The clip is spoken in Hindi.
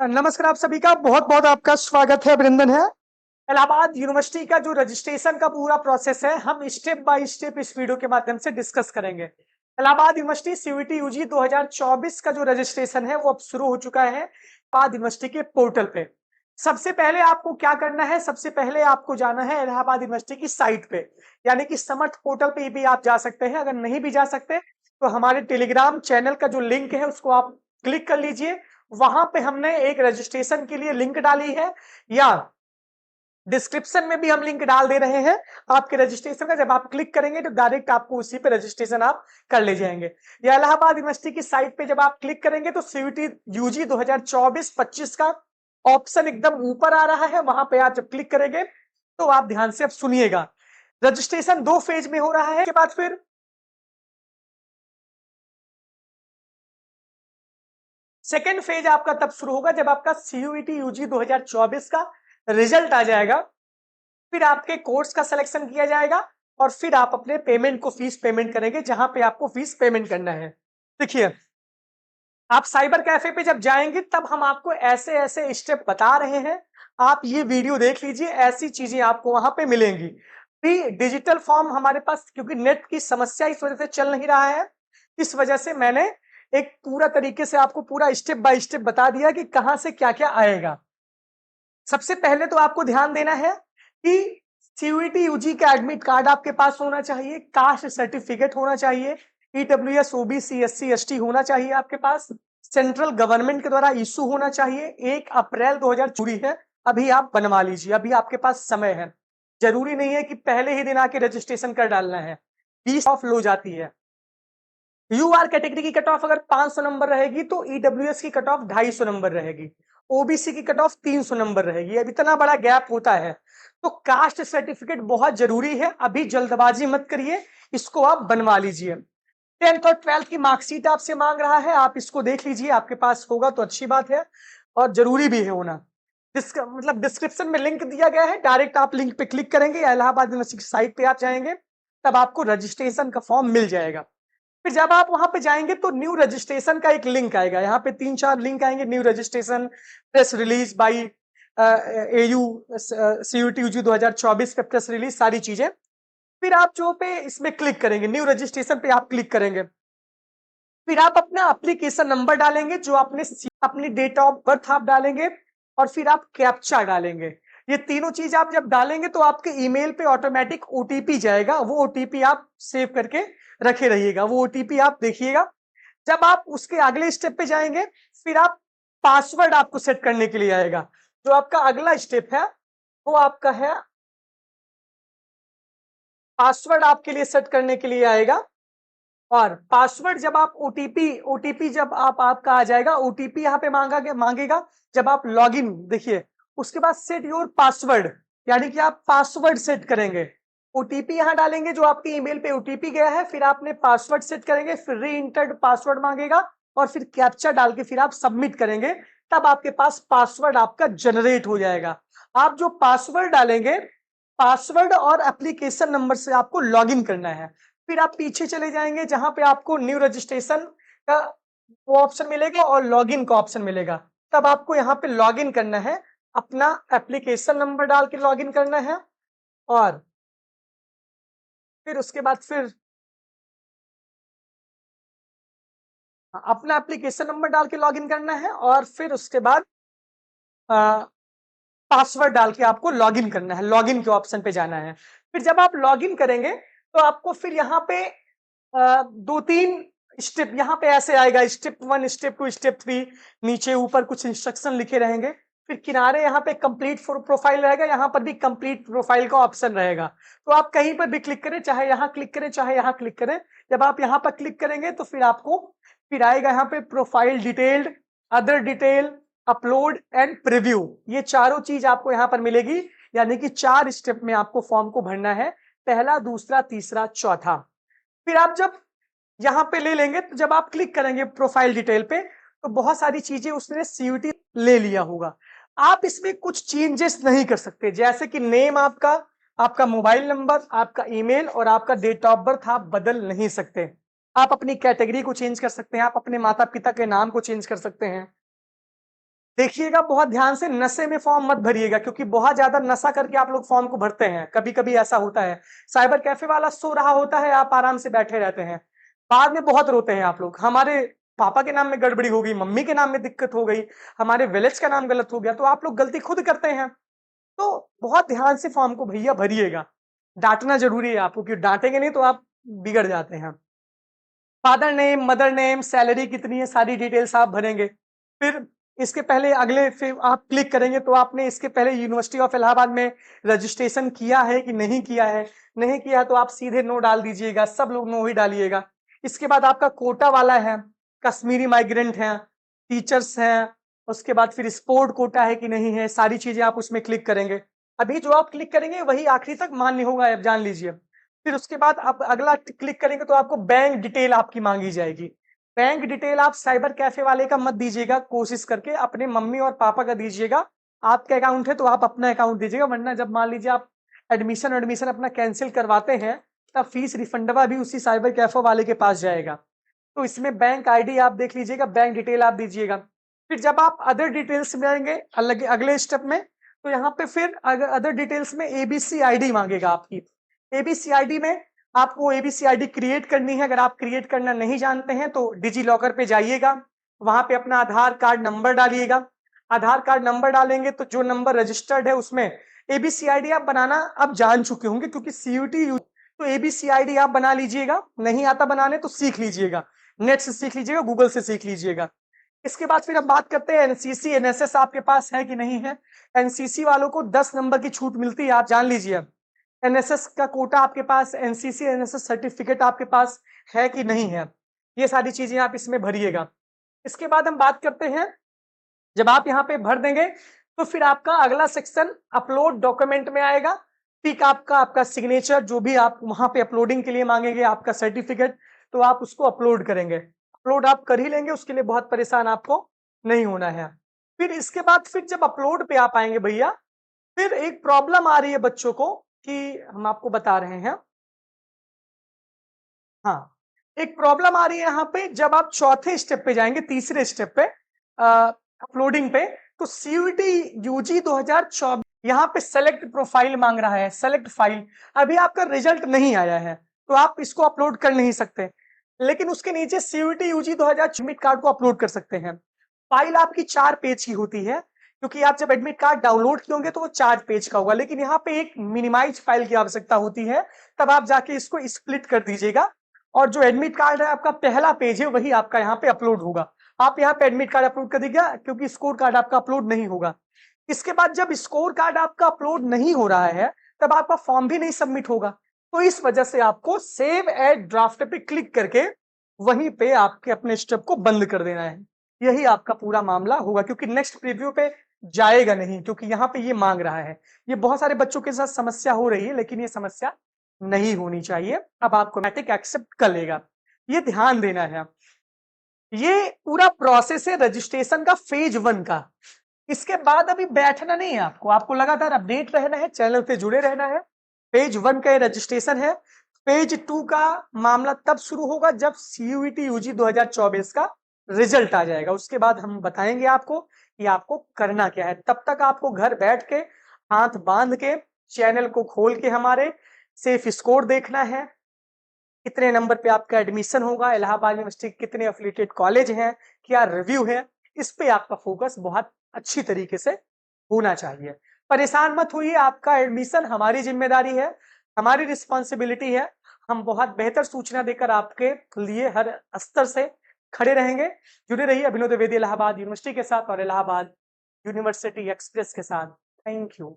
नमस्कार, आप सभी का बहुत बहुत आपका स्वागत है, अभिनंदन है। इलाहाबाद यूनिवर्सिटी का जो रजिस्ट्रेशन का पूरा प्रोसेस है, हम स्टेप बाय स्टेप इस वीडियो के माध्यम से डिस्कस करेंगे। इलाहाबाद यूनिवर्सिटी सीयूईटी यूजी 2024 का जो रजिस्ट्रेशन है वो अब शुरू हो चुका है इलाहाबाद यूनिवर्सिटी के पोर्टल पे। सबसे पहले आपको क्या करना है, सबसे पहले आपको जाना है इलाहाबाद यूनिवर्सिटी की साइट पे, यानी कि समर्थ पोर्टल पे भी आप जा सकते हैं। अगर नहीं भी जा सकते तो हमारे टेलीग्राम चैनल का जो लिंक है उसको आप क्लिक कर लीजिए। वहां पे हमने एक रजिस्ट्रेशन के लिए लिंक डाली है, या डिस्क्रिप्शन में भी हम लिंक डाल दे रहे हैं आपके रजिस्ट्रेशन का। जब आप क्लिक करेंगे तो डायरेक्ट आपको उसी पे रजिस्ट्रेशन आप कर ले जाएंगे। या इलाहाबाद यूनिवर्सिटी की साइट पे जब आप क्लिक करेंगे तो सीयूईटी यूजी 2024-25 का ऑप्शन एकदम ऊपर आ रहा है, वहां पे आप जब क्लिक करेंगे तो आप ध्यान से अब सुनिएगा। रजिस्ट्रेशन 2 फेज में हो रहा है। के बाद फिर सेकेंड फेज आपका तब शुरू होगा जब आपका सीयूईटी यूजी 2024 का रिजल्ट आ जाएगा। फिर आपके कोर्स का सिलेक्शन किया जाएगा और फिर आप अपने पेमेंट को फीस पेमेंट करेंगे जहां पे आपको फीस पेमेंट करना है। देखिए, आप साइबर कैफे पे जब जाएंगे तब हम आपको ऐसे ऐसे स्टेप बता रहे हैं, आप ये वीडियो देख लीजिए, ऐसी चीजें आपको वहां पे मिलेंगी। भी डिजिटल फॉर्म हमारे पास, क्योंकि नेट की समस्या इस वजह से चल नहीं रहा है, इस वजह से मैंने एक पूरा तरीके से आपको पूरा स्टेप बाय स्टेप बता दिया कि कहां से क्या क्या आएगा। सबसे पहले तो आपको ध्यान देना है कि सीयूईटी यूजी का एडमिट कार्ड आपके पास होना चाहिए, कास्ट सर्टिफिकेट होना चाहिए, ईडब्ल्यूएस ओबीसी एससी एसटी होना चाहिए आपके पास, सेंट्रल गवर्नमेंट के द्वारा इशू होना चाहिए। 1 अप्रैल 2024 है, अभी आप बनवा लीजिए, अभी आपके पास समय है। जरूरी नहीं है कि पहले ही दिन आके रजिस्ट्रेशन कर डालना है, 20 ऑफ लो जाती है। यूआर कैटेगरी की कट ऑफ अगर 500 नंबर रहेगी तो ईडब्ल्यूएस की कट ऑफ 250 नंबर रहेगी, ओबीसी की कट ऑफ 300 नंबर रहेगी। अब इतना बड़ा गैप होता है, तो कास्ट सर्टिफिकेट बहुत जरूरी है, अभी जल्दबाजी मत करिए, इसको आप बनवा लीजिए। 10th और 12th की मार्कशीट आपसे मांग रहा है, आप इसको देख लीजिए, आपके पास होगा तो अच्छी बात है और जरूरी भी है होना। मतलब डिस्क्रिप्शन में लिंक दिया गया है, डायरेक्ट आप लिंक पे क्लिक करेंगे या इलाहाबाद यूनिवर्सिटी की साइट पे आप जाएंगे, तब आपको रजिस्ट्रेशन का फॉर्म मिल जाएगा। फिर जब आप वहां पे जाएंगे तो न्यू रजिस्ट्रेशन का एक लिंक आएगा, यहाँ पे 3-4 लिंक आएंगे, new registration, press release by AU CUET UG 2024 का प्रेस रिलीज, सारी चीजें। फिर आप जो पे इसमें क्लिक करेंगे, न्यू रजिस्ट्रेशन पे आप क्लिक करेंगे, फिर आप अपना एप्लीकेशन नंबर डालेंगे, जो आपने अपनी डेट ऑफ बर्थ आप डालेंगे, और फिर आप कैप्चा डालेंगे। ये तीनों चीज आप जब डालेंगे तो आपके ईमेल पे ऑटोमेटिक ओटीपी जाएगा, वो ओटीपी आप सेव करके रखे रहिएगा, वो ओटीपी आप देखिएगा। जब आप उसके अगले स्टेप पे जाएंगे, फिर आप पासवर्ड आपको सेट करने के लिए आएगा। जो आपका अगला स्टेप है वो आपका है पासवर्ड आपके लिए सेट करने के लिए आएगा। और पासवर्ड जब आप ओटीपी जब आपका आ जाएगा, ओटीपी यहाँ पे मांगेगा जब आप लॉगिन, देखिए उसके बाद सेट योर पासवर्ड, यानी कि आप पासवर्ड सेट करेंगे। ओटीपी यहाँ डालेंगे, जो आपके ईमेल पे ओटीपी गया है, फिर आपने पासवर्ड सेट करेंगे, फिर री इंटर्ड पासवर्ड मांगेगा और फिर कैप्चा डाल के फिर आप सबमिट करेंगे, तब आपके पास पासवर्ड आपका जनरेट हो जाएगा। आप जो पासवर्ड डालेंगे, पासवर्ड और एप्लीकेशन नंबर से आपको लॉगिन करना है। फिर आप पीछे चले जाएंगे जहां पे आपको न्यू रजिस्ट्रेशन का वो ऑप्शन मिलेगा और लॉगिन का ऑप्शन मिलेगा, तब आपको यहाँ पे लॉगिन करना है, अपना एप्लीकेशन नंबर डाल के लॉगिन करना है, और फिर उसके बाद फिर अपना एप्लीकेशन नंबर डाल के लॉगिन करना है, और फिर उसके बाद पासवर्ड डाल के आपको लॉगिन करना है, लॉगिन के ऑप्शन पे जाना है। फिर जब आप लॉगिन करेंगे तो आपको फिर यहाँ पे 2-3 स्टेप यहाँ पे ऐसे आएगा, स्टेप 1, स्टेप 2, स्टेप 3, नीचे ऊपर कुछ इंस्ट्रक्शन लिखे रहेंगे। फिर किनारे यहाँ पे कंप्लीट प्रोफाइल रहेगा, यहाँ पर भी कंप्लीट प्रोफाइल का ऑप्शन रहेगा। तो आप कहीं पर भी क्लिक करें, चाहे यहाँ क्लिक करें चाहे यहाँ क्लिक करें। जब आप यहाँ पर क्लिक करेंगे तो फिर आपको फिर आएगा यहाँ पे profile detailed, other detail, upload and preview, ये चारों चीज आपको यहाँ पर मिलेगी। यानी कि 4 स्टेप में आपको फॉर्म को भरना है, पहला, दूसरा, तीसरा, चौथा। फिर आप जब यहाँ पे ले लेंगे तो जब आप क्लिक करेंगे प्रोफाइल डिटेल पे तो बहुत सारी चीजें उसने सीयूईटी ले लिया होगा। आप इसमें कुछ चेंजेस नहीं कर सकते, जैसे कि नेम आपका, आपका मोबाइल नंबर, आपका ईमेल और आपका डेट ऑफ बर्थ आप बदल नहीं सकते। आप अपनी कैटेगरी को चेंज कर सकते हैं, आप अपने माता पिता के नाम को चेंज कर सकते हैं, देखिएगा बहुत ध्यान से, नशे में फॉर्म मत भरिएगा, क्योंकि बहुत ज्यादा नशा करके आप लोग फॉर्म को भरते हैं। कभी कभी ऐसा होता है, साइबर कैफे वाला सो रहा होता है, आप आराम से बैठे रहते हैं, बाद में बहुत रोते हैं आप लोग, हमारे पापा के नाम में गड़बड़ी हो गई, मम्मी के नाम में दिक्कत हो गई, हमारे विलेज का नाम गलत हो गया, तो आप लोग गलती खुद करते हैं। तो बहुत ध्यान से फॉर्म को भैया भरिएगा। डांटना जरूरी है आपको, क्योंकि डांटेंगे नहीं तो आप बिगड़ जाते हैं। Father name, mother name, salary कितनी है, सारी डिटेल्स आप भरेंगे। फिर इसके पहले अगले फिर आप क्लिक करेंगे तो आपने इसके पहले यूनिवर्सिटी ऑफ इलाहाबाद में रजिस्ट्रेशन किया है कि नहीं किया है। नहीं किया तो आप सीधे नो डाल दीजिएगा, सब लोग नो ही डालिएगा। इसके बाद आपका कोटा वाला है, कश्मीरी माइग्रेंट हैं, टीचर्स हैं, उसके बाद फिर स्पोर्ट कोटा है कि नहीं है, सारी चीजें आप उसमें क्लिक करेंगे। अभी जो आप क्लिक करेंगे वही आखिरी तक मान्य होगा, आप जान लीजिए। फिर उसके बाद आप अगला क्लिक करेंगे तो आपको बैंक डिटेल आपकी मांगी जाएगी। बैंक डिटेल आप साइबर कैफे वाले का मत दीजिएगा, कोशिश करके अपने मम्मी और पापा का दीजिएगा। आपका अकाउंट है तो आप अपना अकाउंट दीजिएगा, वरना जब मान लीजिए आप एडमिशन अपना कैंसिल करवाते हैं तब फीस रिफंडवा भी उसी साइबर कैफे वाले के पास जाएगा। तो इसमें बैंक आईडी आप देख लीजिएगा, बैंक डिटेल आप दीजिएगा। फिर जब आप अदर डिटेल्स में आएंगे अलग अगले स्टेप में, तो यहाँ पे फिर अदर डिटेल्स में एबीसी आईडी मांगेगा आपकी। एबीसी आईडी में आपको एबीसी आईडी क्रिएट करनी है। अगर आप क्रिएट करना नहीं जानते हैं तो डिजी लॉकर पे जाइएगा, वहां पे अपना आधार कार्ड नंबर डालिएगा। आधार कार्ड नंबर डालेंगे तो जो नंबर रजिस्टर्ड है उसमें एबीसी आईडी आप बनाना अब जान चुके होंगे, क्योंकि सीयूटी तो एबीसी आईडी आप बना लीजिएगा। नहीं आता बनाने तो सीख लीजिएगा, नेट से सीख लीजिएगा, गूगल से सीख लीजिएगा। इसके बाद फिर हम बात करते हैं एनसीसी एनएसएस आपके पास है कि नहीं है। एनसीसी वालों को 10 नंबर की छूट मिलती है, आप जान लीजिए। एनएसएस का कोटा आपके पास, एनसीसी एनएसएस सर्टिफिकेट आपके पास है कि नहीं है, ये सारी चीजें आप इसमें भरिएगा। इसके बाद हम बात करते हैं, जब आप यहाँ पे भर देंगे तो फिर आपका अगला सेक्शन अपलोड डॉक्यूमेंट में आएगा। पिक आपका सिग्नेचर, जो भी आप वहां पे अपलोडिंग के लिए मांगेंगे, आपका सर्टिफिकेट, तो आप उसको अपलोड करेंगे। अपलोड आप कर ही लेंगे, उसके लिए बहुत परेशान आपको नहीं होना है। फिर इसके बाद फिर जब अपलोड पे आप आएंगे भैया, फिर एक प्रॉब्लम आ रही है बच्चों को कि हम आपको बता रहे हैं। हाँ, एक प्रॉब्लम आ रही है यहाँ पे, जब आप चौथे स्टेप पे जाएंगे, तीसरे स्टेप पे अपलोडिंग पे, तो सीयूईटी यूजी 2024 यहाँ पे सेलेक्ट प्रोफाइल मांग रहा है, सेलेक्ट फाइल। अभी आपका रिजल्ट नहीं आया है तो आप इसको अपलोड कर नहीं सकते, लेकिन उसके नीचे सीयूईटी यूजी 2024 एडमिट कार्ड को अपलोड कर सकते हैं। फाइल आपकी 4 पेज की होती है, क्योंकि आप जब एडमिट कार्ड डाउनलोड किए तो वो 4 पेज का होगा, लेकिन यहाँ पे एक मिनिमाइज फाइल की आवश्यकता होती है। तब आप जाके इसको स्प्लिट कर दीजिएगा, और जो एडमिट कार्ड है आपका पहला पेज है वही आपका यहाँ पे अपलोड होगा। आप यहाँ पे एडमिट कार्ड अपलोड कर दीजिएगा, क्योंकि स्कोर कार्ड आपका अपलोड नहीं होगा। इसके बाद जब स्कोर कार्ड आपका अपलोड नहीं हो रहा है, तब आपका फॉर्म भी नहीं सबमिट होगा। तो इस वजह से आपको सेव एज ड्राफ्ट पे क्लिक करके वहीं पे आपके अपने स्टेप को बंद कर देना है। यही आपका पूरा मामला होगा, क्योंकि नेक्स्ट प्रीव्यू पे जाएगा नहीं, क्योंकि यहाँ पे ये मांग रहा है। ये बहुत सारे बच्चों के साथ समस्या हो रही है, लेकिन ये समस्या नहीं होनी चाहिए। अब आपको ऑटोमेटिक एक्सेप्ट कर लेगा, ये ध्यान देना है। ये पूरा प्रोसेस है रजिस्ट्रेशन का फेज 1 का। इसके बाद अभी बैठना नहीं है आपको, आपको लगातार अपडेट रहना है, चैनल पे जुड़े रहना है। फेज 1 का रजिस्ट्रेशन है। फेज 2 का मामला तब शुरू होगा जब सीयूईटी यूजी 2024 का रिजल्ट आ जाएगा। उसके बाद हम बताएंगे आपको कि आपको करना क्या है। तब तक आपको घर बैठ के हाथ बांध के चैनल को खोल के हमारे सेफ स्कोर देखना है, कितने नंबर पे आपका एडमिशन होगा, इलाहाबाद यूनिवर्सिटी कितने एफिलिएटेड कॉलेज हैं, क्या रिव्यू है, इस पे आपका फोकस बहुत अच्छी तरीके से होना चाहिए। परेशान मत होइए, आपका एडमिशन हमारी जिम्मेदारी है, हमारी रिस्पॉन्सिबिलिटी है। हम बहुत बेहतर सूचना देकर आपके लिए हर स्तर से खड़े रहेंगे। जुड़े रहिए अभिनव द्विवेदी इलाहाबाद यूनिवर्सिटी के साथ और इलाहाबाद यूनिवर्सिटी एक्सप्रेस के साथ। Thank you.